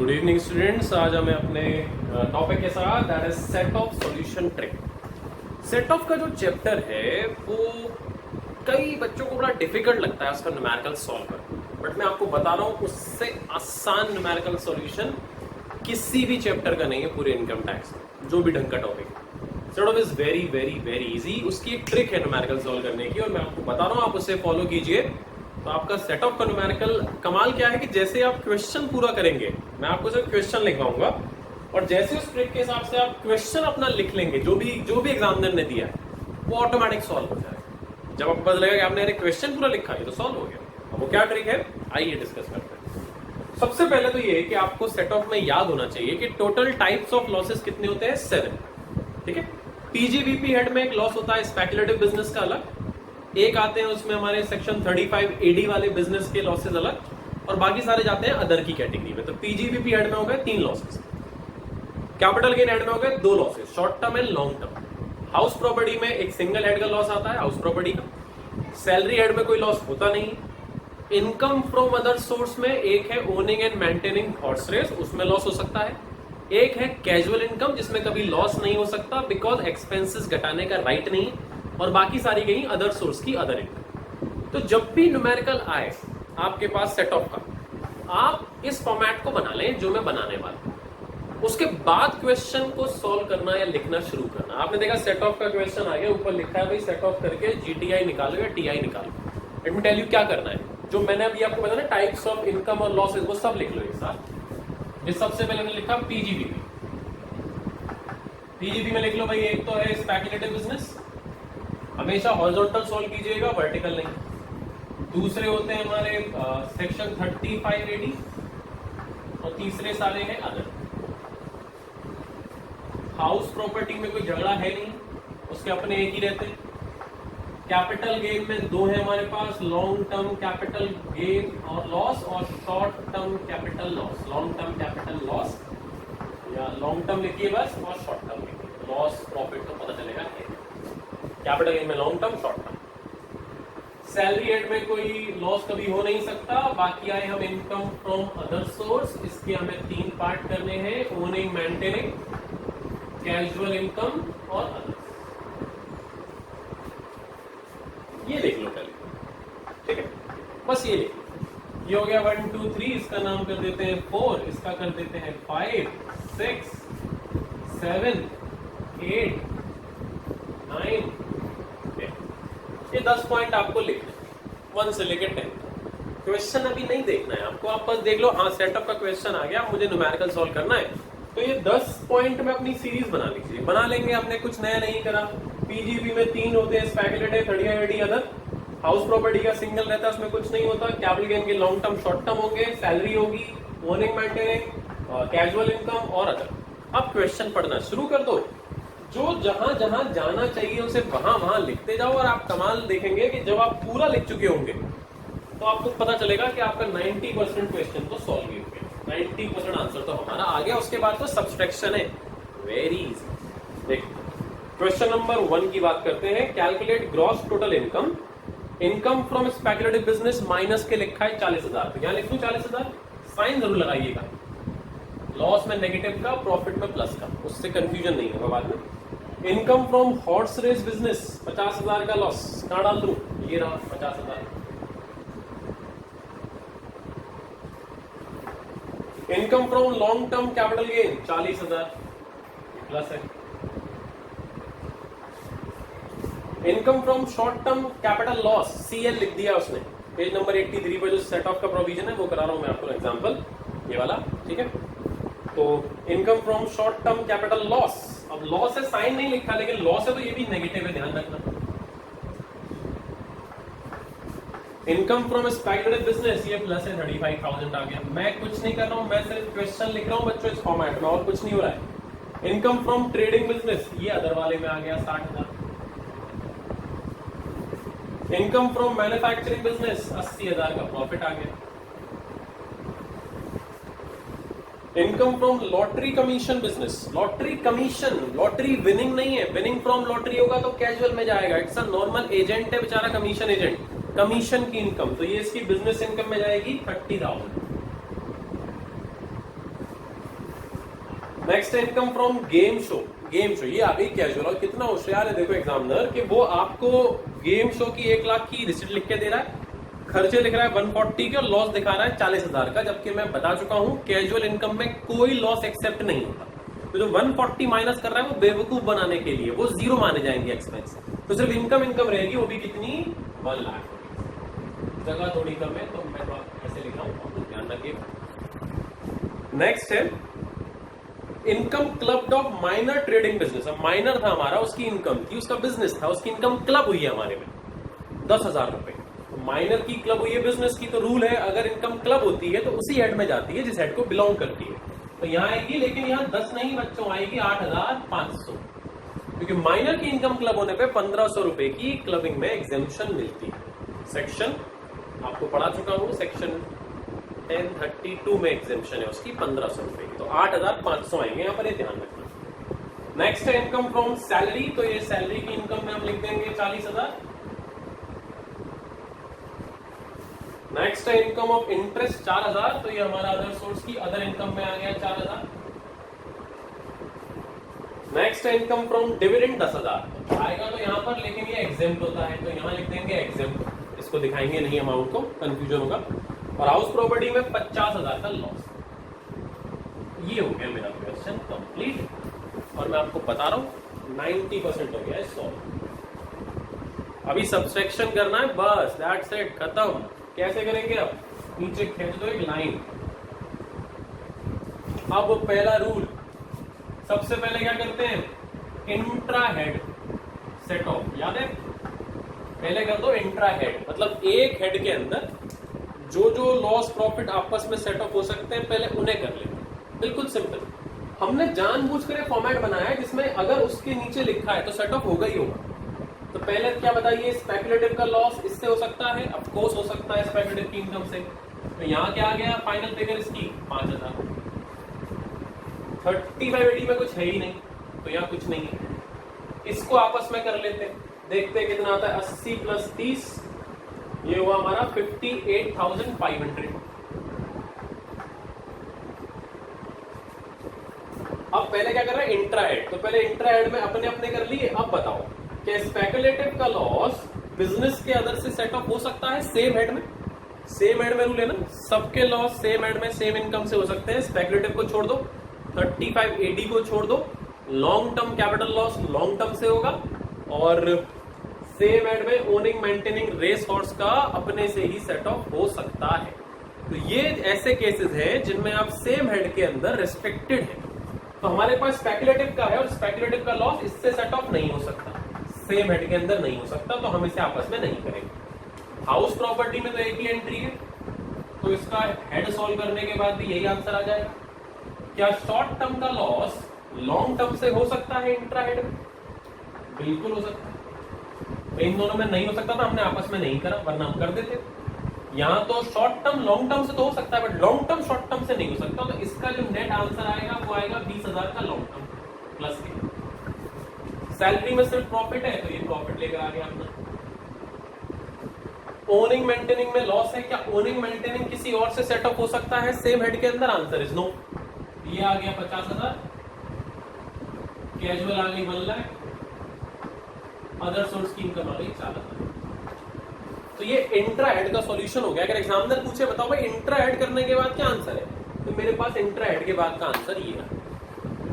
Good evening students. आज हमें अपने टॉपिक के साथ that is set of solution trick. Set of का जो चैप्टर है वो कई बच्चों को बड़ा डिफिकल्ट लगता है उसका न्यूमेरिकल सॉल्व करना, बट मैं आपको बता रहा हूँ उससे आसान न्यूमेरिकल सॉल्यूशन किसी भी चैप्टर का नहीं है पूरे इनकम टैक्स में, जो भी ढंग का टॉपिक है। Set of is very very very easy. उसकी एक ट्रिक है न्यूमेरिकल सॉल्व करने की और मैं आपको बता रहा हूँ, आप उसे फॉलो कीजिए तो आपका सेट ऑफ का न्यूमेरिकल कमाल क्या है कि जैसे आप क्वेश्चन पूरा करेंगे, मैं आपको सिर्फ क्वेश्चन लिखवाऊंगा और जैसे उस ट्रिक के हिसाब से आप क्वेश्चन अपना लिख लेंगे जो भी एग्जामिनर ने दिया है वो ऑटोमेटिक सॉल्व हो जाएगा। जब आपको पता लगेगा कि आपने क्वेश्चन पूरा लिखा है तो सॉल्व हो गया। अब वो क्या ट्रिक है आइए डिस्कस करते हैं। सबसे पहले तो ये है कि आपको सेट ऑफ में याद होना चाहिए कि टोटल टाइप्स ऑफ लॉसेस कितने होते हैं, 7। ठीक है, पीजीबीपी हेड में एक लॉस होता है स्पेकुलेटिव बिजनेस का अलग, एक आते हैं उसमें हमारे सेक्शन 35 एडी वाले बिजनेस के लॉसेस अलग, और बाकी सारे जाते हैं अदर की कैटेगरी में। तो पीजीबीपी हेड में हो गए 3 लॉसेस, कैपिटल गेन हेड में हो गए 2 losses, short term and long term. House property में एक सिंगल हेड का लॉस आता है हाउस प्रॉपर्टी का, सैलरी हेड में कोई लॉस होता नहीं। इनकम फ्रॉम अदर सोर्स में एक है owning and maintaining horse race, उसमें लॉस हो सकता है। एक है कैजुअल इनकम जिसमें कभी लॉस नहीं हो सकता बिकॉज एक्सपेंसेस घटाने का राइट नहीं, और बाकी सारी गई अदर सोर्स की अदर इनकम। तो जब भी न्यूमेरिकल आए आपके पास सेट ऑफ का, आप इस फॉर्मेट को बना लें जो मैं बनाने वाला हूं। उसके बाद क्वेश्चन को सॉल्व करना या लिखना शुरू करना। आपने देखा सेट ऑफ का क्वेश्चन आ गया, ऊपर लिखा है भाई सेट ऑफ करके जीटीआई निकालो या टीआई निकालो। लेट मी टेल यू क्या करना है। जो मैंने अभी आपको बताया ना टाइप्स ऑफ इनकम और लॉसेस, वो सब लिख लो एक साथ। ये सबसे पहले मैंने लिखा पीजीबीपी। पीजीबी में लिख लो भाई, एक तो है स्पेकुलेटिव बिजनेस, हमेशा हॉरिजॉन्टल सॉल्व कीजिएगा वर्टिकल नहीं। दूसरे होते हैं हमारे सेक्शन 35 एडी, और तीसरे सारे हैं अदर। हाउस प्रॉपर्टी में कोई झगड़ा है नहीं, उसके अपने एक ही रहते हैं। कैपिटल गेन में 2 है हमारे पास, लॉन्ग टर्म कैपिटल गेन और लॉस, और short term capital loss. Long term capital loss या लॉन्ग टर्म लिखिए बस, और शॉर्ट टर्म लिखिए, लॉस प्रॉफिट तो पता चलेगा। कैपिटल गेन में long term short term. Salary head में कोई लॉस कभी हो नहीं सकता। बाकी आए हम इनकम फ्रॉम अदर सोर्स, इसके हमें 3 पार्ट करने हैं, ओनिंग मेंटेनिंग, कैजुअल इनकम और अदर। ये लिख लो पहले, ठीक है, बस ये लिख लो। ये हो गया 1 2 3, इसका नाम कर देते हैं 4, इसका कर देते हैं 5 6 7 8 9 10। ये 10 पॉइंट आपको लिखना 1 से लेकर 10। क्वेश्चन अभी नहीं देखना है आपको, आप बस देख लो हाँ सेटअप का क्वेश्चन आ गया, मुझे न्यूमेरिकल सॉल्व करना है। तो ये 10 पॉइंट में अपनी सीरीज बना लीजिए, बना लेंगे। आपने कुछ नया नहीं करा। पीजीबी में 3 होते हैं speculative, 35 A D other. House property का सिंगल रहता है, उसमें कुछ नहीं होता। कैपिटल गेन के लॉन्ग टर्म शॉर्ट टर्म होंगे, सैलरी होगी, ओनिंग मेंटेनिंग, कैजुअल इनकम और अदर। अब क्वेश्चन पढ़ना शुरू कर दो। जो जहां जहां जाना चाहिए उसे वहां वहां लिखते जाओ, और आप कमाल देखेंगे कि जब आप पूरा लिख चुके होंगे तो आपको पता चलेगा कि आपका 90% क्वेश्चन तो सॉल्व ही हो गया, 90% आंसर तो हमारा आ गया। उसके बाद तो सब्सट्रैक्शन है, वेरी इजी। देखो क्वेश्चन नंबर 1 की बात करते हैं। Calculate gross total income, income from speculative business minus के लिखा है 40,000, तो यहां लिख दूं 40,000, साइन जरूर लगाइएगा। लॉस में नेगेटिव का, प्रॉफिट में प्लस का, उससे कंफ्यूजन नहीं होगा बाद में। Income from horse race business 50,000 का लॉस, कहां डाल दूं, ये रहा 50,000। Income from long term capital gain 40,000 plus है। Income from short term capital loss CL लिख दिया उसने। पेज नंबर 83 पर जो सेट ऑफ का प्रोविजन है वो करा रहा हूं मैं आपको एग्जांपल, ये वाला, ठीक है। तो income from short term capital loss, अब लॉस है साइन नहीं लिखा, लेकिन लॉस है तो ये भी नेगेटिव है, ध्यान रखना। इनकम फ्रॉम स्पेकुलेटिव बिजनेस ये प्लस है, 35,000 आ गया। मैं कुछ नहीं कर रहा हूं, मैं सिर्फ क्वेश्चन लिख रहा हूं बच्चों इस फॉर्मेट में, और कुछ नहीं हो रहा है। इनकम फ्रॉम ट्रेडिंग बिजनेस ये अदर वाले में आ गया 60,000। इनकम फ्रॉम मैन्युफैक्चरिंग बिजनेस 80,000 का प्रॉफिट आ गया। Income from lottery commission business, lottery commission, lottery winning नहीं है, विनिंग फ्रॉम लॉटरी होगा तो कैजुअल में जाएगा। इट्स अ नॉर्मल एजेंट है बेचारा, कमीशन एजेंट, कमीशन की इनकम, तो ये इसकी बिजनेस इनकम में जाएगी 30,000। नेक्स्ट है income from game show. Game show ये आ गई कैजुअल। और कितना होशियार है देखो एग्जामिनर कि वो आपको गेम शो की 1 लाख की रिसिप्ट लिख के दे रहा है, खर्चे लिख रहा है 140 के और लॉस दिखा रहा है 40,000 का, जबकि मैं बता चुका हूं कैजुअल इनकम में कोई लॉस एक्सेप्ट नहीं होता। तो जो 140 माइनस कर रहा है वो बेवकूफ बनाने के लिए, वो जीरो माने जाएंगे एक्सपेंस। तो सिर्फ इनकम रहेगी, वो भी कितनी 1 लाख। जगह थोड़ी कम है तो मैं तो ऐसे लिखा हूं, ध्यान रखिए। नेक्स्ट है income clubbed of minor trading business. अब माइनर था हमारा, उसकी इनकम थी, उसका बिजनेस था, उसकी इनकम क्लब हुई है हमारे में 10,000 रुपए। तो माइनर की क्लब हुई है बिजनेस की, तो रूल है अगर इनकम क्लब होती है तो उसी हेड में जाती है जिस हेड को बिलोंग करती है। तो यहां आएगी, लेकिन यहां 10 नहीं बच्चों, आएगी 8,500, क्योंकि माइनर की इनकम क्लब होने पे 1,500 रुपए की क्लबिंग में एग्जेम्पशन मिलती है। सेक्शन आपको पढ़ा चुका हूं, सेक्शन 1032 में एग्जेम्पशन है उसकी 1,500 रुपए की। तो 8,500 आएंगे यहाँ पर, ये ध्यान रखना। नेक्स्ट है इनकम फ्रॉम सैलरी। तो ये सैलरी की इनकम में हम लिख देंगे 40,000। नेक्स्ट है इनकम ऑफ इंटरेस्ट 4,000। तो ये हमारा अदर सोर्स की अदर इनकम में आ गया 4,000। नेक्स्ट है इनकम फ्रॉम डिविडेंड 10,000 आएगा तो यहाँ पर, लेकिन ये एग्जेम्प्ट होता है तो यहाँ लिख देंगे एग्जेम्प्ट, इसको दिखाएंगे नहीं अमाउंट को, कंफ्यूजन होगा। और हाउस प्रॉपर्टी में 50,000 का लॉस। ये हो गया मेरा क्वेश्चन कंप्लीट, और मैं आपको बता रहा हूं 90% हो गया है सॉल्व। अभी सब्सट्रैक्शन करना है बस, दैट्स इट, खत्म। कैसे करेंगे? अब नीचे खींच दो एक लाइन। अब पहला रूल, सबसे पहले क्या करते हैं, इंट्रा हेड सेट ऑफ, याद है? पहले कर दो इंट्रा हेड, मतलब एक हेड के अंदर जो जो लॉस प्रॉफिट आपस में सेट ऑफ हो सकते हैं पहले उन्हें कर लेते हैं। बिल्कुल सिंपल। हमने जानबूझकर फॉर्मेट बनाया है जिसमें अगर उसके नीचे लिखा है तो सेट ऑफ होगा ही होगा। तो पहले क्या बताइए, स्पेकुलेटिव का लॉस इससे हो सकता है, ऑफ कोर्स हो सकता है स्पेकुलेटिव की इनकम से। तो यहाँ क्या आ गया फाइनल फिगर इसकी 5,000। 3580 में कुछ है ही नहीं, तो यहाँ कुछ नहीं है। इसको आपस में कर लेते हैं, देखते हैं कितना आता है। 80 + 30, ये हुआ हमारा 58,500। अब पहले क्या कर रहे हैं, इंट्राहेड। तो पहले इंट्राहेड में अपने अपने कर लिए। अब बताओ कि स्पेकुलेटिव का लॉस बिजनेस के अदर से सेट ऑफ हो सकता है सेम हेड में? सेम हेड में रूल है ना, सबके लॉस सेम हेड में सेम इनकम से हो सकते हैं। स्पेकुलेटिव को छोड़ दो, 3580 को छोड़ दो, long term capital loss long term से होगा, और सेम हेड में ओनिंग मेंटेनिंग रेस हॉर्स का अपने से ही सेट ऑफ हो सकता है। तो ये ऐसे केसेस हैं जिनमें आप सेम हेड के अंदर रिस्ट्रिक्टेड है। तो हमारे पास स्पेकुलेटिव का है और स्पेकुलेटिव का लॉस इससे सेट ऑफ नहीं हो सकता, सेम हेड के अंदर नहीं हो सकता, तो हम इसे आपस में नहीं करेंगे। हाउस प्रॉपर्टी में तो एक ही एंट्री है, तो इसका हेड सॉल्व करने के बाद भी यही आंसर आ जाएगा। क्या शॉर्ट टर्म का लॉस लॉन्ग टर्म से हो सकता है इंट्रा हेड में? बिल्कुल हो सकता है। तो इन दोनों में नहीं हो सकता था, हमने आपस में नहीं करा, वरना हम कर देते। यहाँ तो शॉर्ट टर्म लॉन्ग टर्म से तो हो सकता है, but long term short term से नहीं हो सकता। तो इसका जो नेट आंसर आएगा वो आएगा 20,000 का लॉन्ग टर्म प्लस के। सैलरी में सिर्फ प्रॉफिट है तो ये प्रॉफिट लेकर आ गया अपना। ओनिंग मेंटेनिंग में लॉस है, क्या ओनिंग मेंटेनिंग किसी और से सेट ऑफ हो सकता है सेम हेड के अंदर? Answer is no. ये आ गया 50,000, कैजुअल आ गई 1 लाख, अदर सोर्स की इनकम आ गई 4,000। तो ये इंट्रा हेड का सॉल्यूशन हो गया। अगर एग्जामिनर पूछे बताओ भाई इंट्रा हेड करने के बाद क्या आंसर है, तो मेरे पास इंट्रा हेड के बाद का आंसर ये है।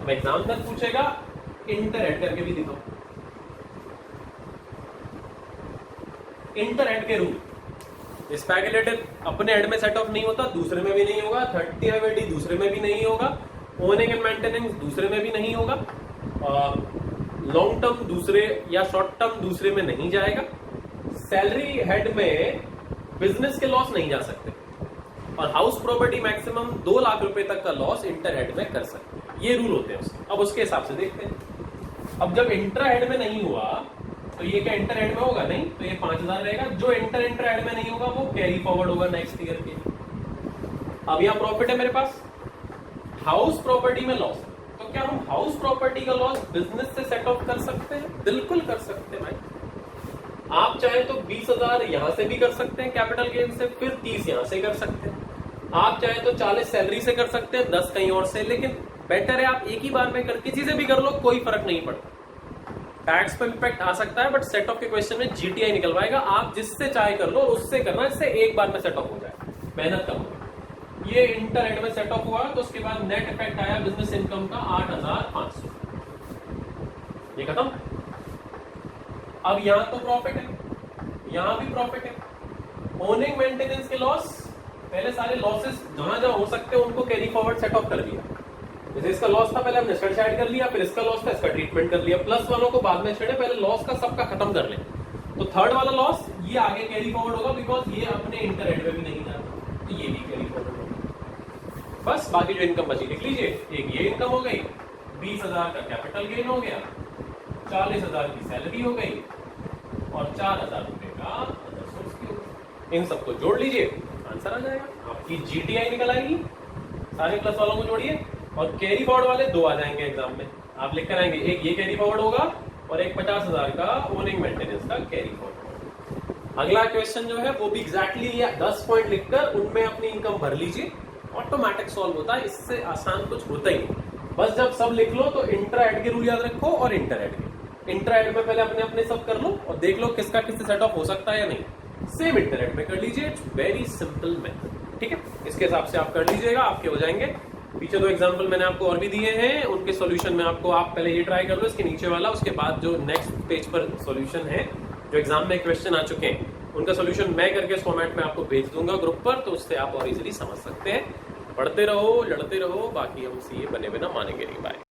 अब एग्जामिनर पूछेगा इंटर हेड करके भी दिखाओ। इंटर हेड के रूल, स्पेकुलेटिव अपने हेड में सेट ऑफ नहीं होता, दूसरे में भी नहीं होगा। 3580 दूसरे में भी नहीं होगा। ओनिंग एंड मेंटेनेंस दूसरे में भी नहीं होगा। लॉन्ग टर्म दूसरे या शॉर्ट टर्म दूसरे में नहीं जाएगा। सैलरी हेड में बिजनेस के लॉस नहीं जा सकते, और हाउस प्रॉपर्टी मैक्सिमम 2 लाख रुपए तक का लॉस इंटर हेड में कर सकते। ये रूल होते हैं उसके। अब उसके हिसाब से देखते हैं। अब जब इंटर हेड में नहीं हुआ तो ये क्या इंटर हेड में होगा? नहीं, तो ये 5,000 रहेगा। जो इंटर हेड में नहीं होगा वो कैरी फॉरवर्ड होगा नेक्स्ट ईयर के। अब यहाँ प्रॉफिट है मेरे पास, हाउस प्रॉपर्टी में लॉस, तो क्या हम हाउस प्रॉपर्टी का लॉस बिजनेस से सेट ऑफ कर सकते हैं? बिल्कुल कर सकते हैं भाई। आप चाहे तो 20,000 यहां से भी कर सकते हैं कैपिटल गेन से, फिर 30 यहां से कर सकते हैं। आप चाहे तो 40 सैलरी से कर सकते हैं, 10 कहीं और से, लेकिन बेटर है आप एक ही बार में कर, किसी से भी कर लो, कोई फर्क नहीं पड़ता। टैक्स पे इम्पैक्ट आ सकता है, बट सेट ऑफ के क्वेश्चन में जीटीआई निकल पाएगा। आप जिससे चाहे कर लो, उससे करना जिससे एक बार में सेट ऑफ हो जाए, मेहनत कम हो। ये इंटर हेड में सेट ऑफ हुआ, तो उसके बाद नेट इफेक्ट आया बिजनेस इनकम का 8,500, ये खत्म। अब यहां तो प्रॉफिट है, यहां भी प्रॉफिट है। ओनिंग मेंटेनेंस के लॉस, पहले सारे लॉसेस जहां जहां हो सकते हैं उनको कैरी फॉरवर्ड सेट ऑफ कर दिया। जैसे इसका लॉस था, पहले हमने स्टैंड ऐड कर लिया, फिर इसका लॉस था, इसका ट्रीटमेंट कर लिया। प्लस वालों को बाद में छेड़े, पहले लॉस का सबका खत्म कर ले। तो थर्ड वाला लॉस ये आगे कैरी फॉरवर्ड होगा, बिकॉज ये अपने इंटर हेड में भी नहीं जाता, तो ये भी कैरी फॉरवर्ड होगा। बस बाकी जो इनकम बची लिख लीजिए। एक ये इनकम हो गई, 20,000 का कैपिटल गेन हो गया, 40,000 की सैलरी हो गई, और 4,000 रुपए का अदर सोर्स की हो गई। इन सबको जोड़ लीजिए, आंसर आ जाएगा, आपकी जीटीआई निकल आएगी। सारे प्लस वालों को जोड़िए, और कैरी फॉरवर्ड वाले 2 आ जाएंगे एग्जाम में। आप लिख कर आएंगे, एक ये कैरी फॉरवर्ड होगा और एक 50,000 का ओनिंग मेंटेनेंस का कैरी फॉरवर्ड। अगला क्वेश्चन जो है वो भी एग्जैक्टली 10 पॉइंट लिखकर उनमें अपनी इनकम भर लीजिए, ऑटोमेटिक सॉल्व होता है, इससे आसान कुछ होता ही नहीं। बस जब सब लिख लो तो इंट्रा एड के रूल याद रखो, और इंटर एड के। इंट्रा एड में पहले अपने अपने सब कर लो और देख लो किसका किससे सेट ऑफ हो सकता है या नहीं। सेम इंटर एड में कर लीजिए, इट्स वेरी सिंपल मेथड, ठीक है। इसके हिसाब से आप कर लीजिएगा, आपके हो जाएंगे। पीछे 2 एग्जाम्पल मैंने आपको और भी दिए हैं, उनके सॉल्यूशन में आपको, आप पहले ये ट्राई कर लो, इसके नीचे वाला, उसके बाद जो नेक्स्ट पेज पर सॉल्यूशन है, जो एग्जाम में क्वेश्चन आ चुके हैं, उनका सॉल्यूशन मैं करके इस फॉर्मेट में आपको भेज दूंगा ग्रुप पर, तो उससे आप और इजीली समझ सकते हैं। पढ़ते रहो, लड़ते रहो, बाकी हम सीए बने बिना मानेंगे नहीं। बाय।